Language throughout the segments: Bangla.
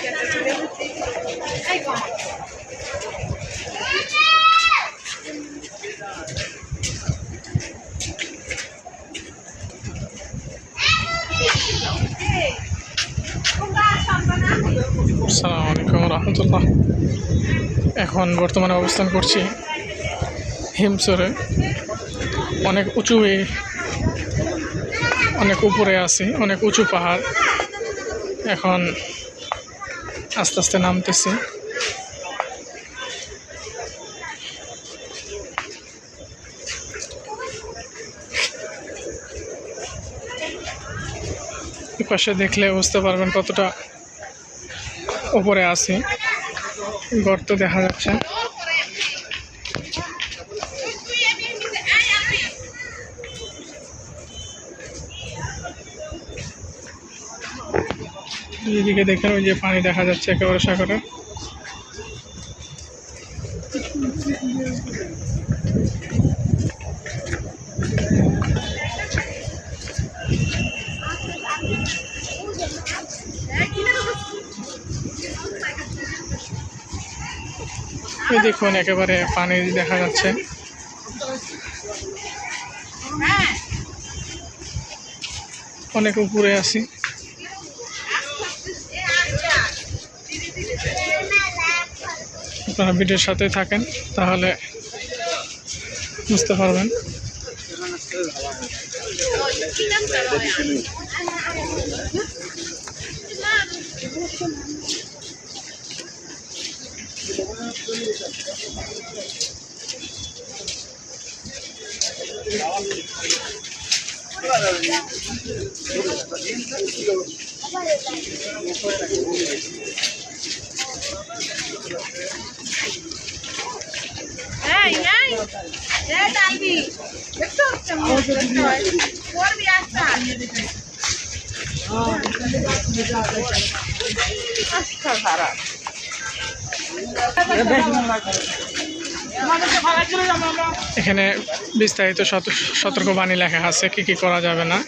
আসসালামু আলাইকুম রহমতুল্লাহ। এখন বর্তমানে অবস্থান করছি হিমসরে। অনেক উঁচু, অনেক উপরে আছি, অনেক উঁচু পাহাড়। এখন আস্তে আস্তে নামতেছি। পাশে দেখলে বুঝতে পারবেন কতটা উপরে আছি। গর্ত দেখা যাচ্ছে। এদিকে দেখেন ওই যে পানি দেখা যাচ্ছে একেবারে সাগরে। এই দেখুন একেবারে পানি দেখা যাচ্ছে। অনেক উপরে আছি। আপনারা ভিডিওর সাথে থাকেন, তাহলে বুঝতে পারবেন। এখানে বিস্তারিত সতর্কবাণী লেখা আছে কি কি করা যাবে না।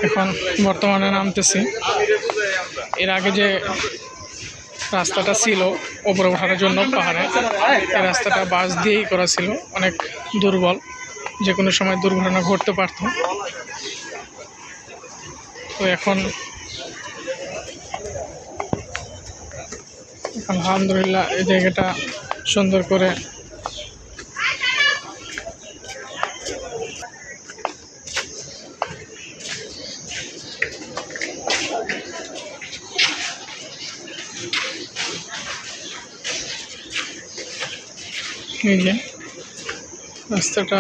এখন বর্তমানে নামতেছি। এর আগে যে রাস্তাটা ছিল উপরে ওঠার জন্য পাহাড়ে, এই রাস্তাটা বাঁশ দিয়েই করা ছিল, অনেক দুর্বল, যে কোনো সময় দুর্ঘটনা ঘটতে পারত। তো এখন আলহামদুলিল্লাহ এই জায়গাটা সুন্দর করে এই যে রাস্তাটা,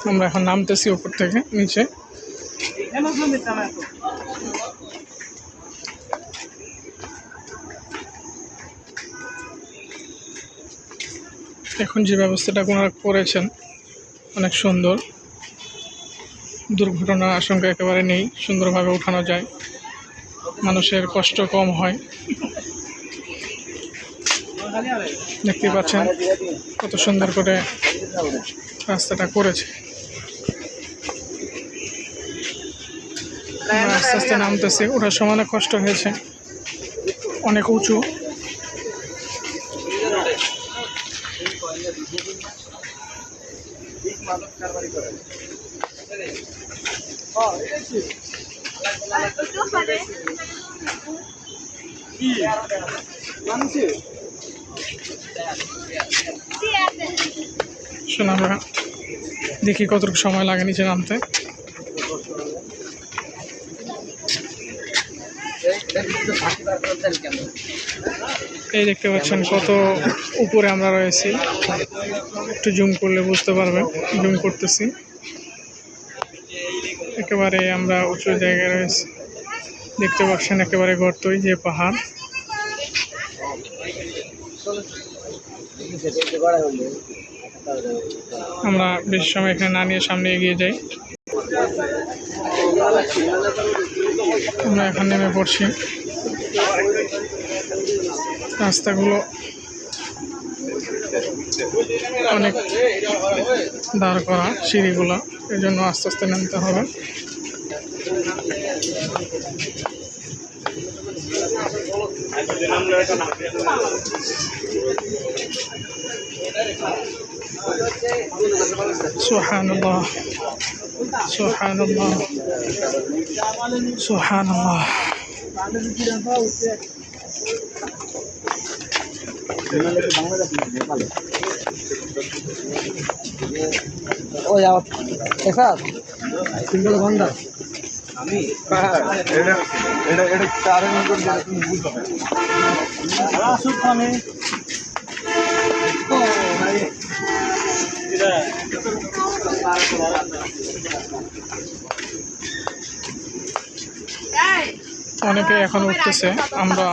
আমরা এখন নামতেছি উপর থেকে নিচে। এখন যে ব্যবস্থাটা ওনারা করেছেন অনেক সুন্দর, দুর্ঘটনার আশঙ্কা একেবারে নেই, সুন্দরভাবে উঠানো যায়, মানুষের কষ্ট কম হয়। দেখতে পাচ্ছেন কত সুন্দর করে রাস্তাটা করেছে। আস্তে আস্তে নামতেছে, ওঠার সময় অনেক কষ্ট হয়েছে, অনেক উঁচু। শোনা, আমরা দেখি কতটুকু সময় লাগে নিচে নামতে। এই দেখতে পাচ্ছেন কত উপরে আমরা রয়েছি। একটু জুম করলে বুঝতে পারবেন, জুম করতেছি। একেবারে আমরা উঁচু জায়গায় রয়েছি, দেখতে পাচ্ছেন একেবারে গর্তই যে পাহাড়। আমরা বেশি সময় এখানে না নিয়ে সামনে এগিয়ে যাই। আমরা এখন নেমে পড়ছি। রাস্তাগুলো অনেক দাঁড় করা সিঁড়িগুলো, এর জন্য আস্তে আস্তে নামতে হবে। সুবহানাল্লাহ, সুবহানাল্লাহ, সুবহানাল্লাহ। সিঙ্গল ঘন্টা আমি এটা 4 মিনিট তুমি বুঝবে আসুক আমি অনেকে এখন উঠতেছে। আমরা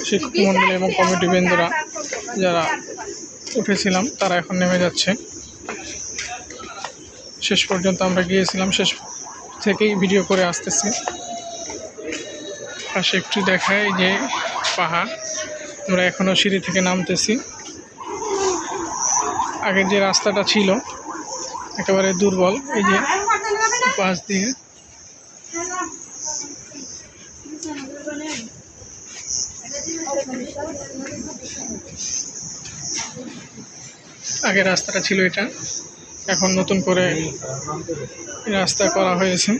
শিক্ষক মন্ডলী এবং কমিটি বৃন্দরা যারা উঠেছিলাম তারা এখন নেমে যাচ্ছে। শেষ পর্যন্ত আমরা গিয়েছিলাম, শেষ থেকেই ভিডিও করে আসতেছি। পাশে একটু দেখায় যে পাহাড়, আমরা এখনও সিঁড়ি থেকে নামতেছি। আগের যে রাস্তাটা ছিল একেবারে দুর্বল, এই যে পাশ দিয়ে আগে রাস্তাটা ছিল এটা, এখন নতুন করে রাস্তা করা হয়েছে।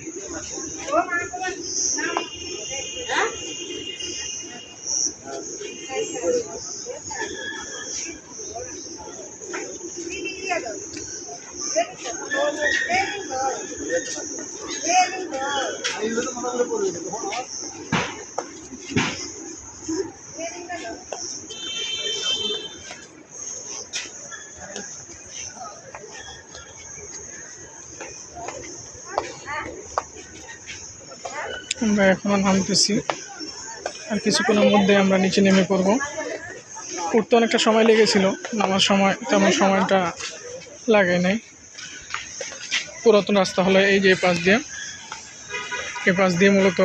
আমরা এখনো নামতেছি, আর কিছুক্ষণের মধ্যে আমরা নিচে নেমে পড়ব। উঠতে অনেকটা সময় লেগেছিল, নামার সময় তেমন সময়টা লাগে নাই। পুরাতন রাস্তা হলো এই যে এ পাশ দিয়ে মূলত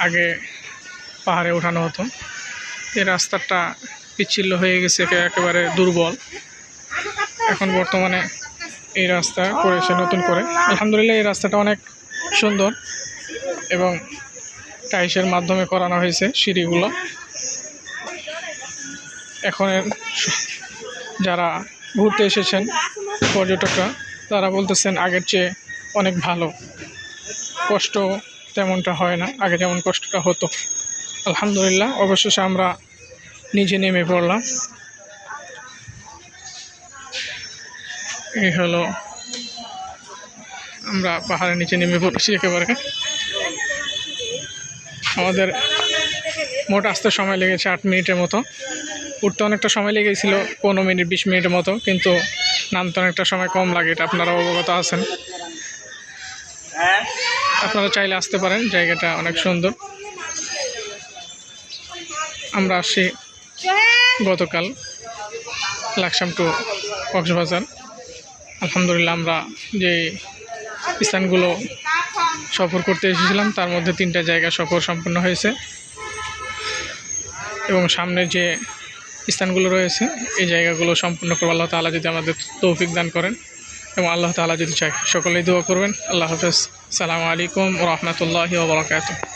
আগে পাহাড়ে ওঠানো হতো। এই রাস্তাটা পিচ্ছিল হয়ে গেছে, একেবারে দুর্বল। এখন বর্তমানে এই রাস্তা করেছে নতুন করে, আলহামদুলিল্লাহ। এই রাস্তাটা অনেক সুন্দর এবং টাইলসের মাধ্যমে করানো হয়েছে সিঁড়িগুলো। এখন যারা ঘুরতে এসেছেন পর্যটকরা, তারা বলতেছেন আগের চেয়ে অনেক ভালো, কষ্ট তেমনটা হয় না, আগে যেমন কষ্টটা হতো। আলহামদুলিল্লাহ। অবশেষে আমরা নিচে নেমে পড়লাম। এই হলো আমরা পাহাড়ের নিচে নেমে পড়ছি একেবারে। আমাদের মোট আসতে সময় লেগেছে 8 মিনিটের মতো। উঠতে অনেকটা সময় লেগেছিল 15 মিনিট 20 মিনিটের মতো, কিন্তু নামতে অনেকটা সময় কম লাগে, এটা আপনারা অবগত আছেন। আপনারা চাইলে আসতে পারেন, জায়গাটা অনেক সুন্দর। আমরা আসছি গতকাল লাকসাম টু কক্সবাজার। আলহামদুলিল্লাহ, আমরা যে স্থানগুলো সফর করতে এসেছিলাম তার মধ্যে 3টা জায়গা সফর সম্পন্ন হয়েছে, এবং সামনে যে স্থানগুলো রয়েছে এই জায়গাগুলো সম্পূর্ণ করবো আল্লাহ তাআলা যদি আমাদের তৌফিক দান করেন, এবং আল্লাহ তাআলা যদি চায়। সকলেই দোয়া করবেন। আল্লাহ হাফেজ। আসসালামু আলাইকুম ওয়া রাহমাতুল্লাহি ওয়া বারাকাতুহু।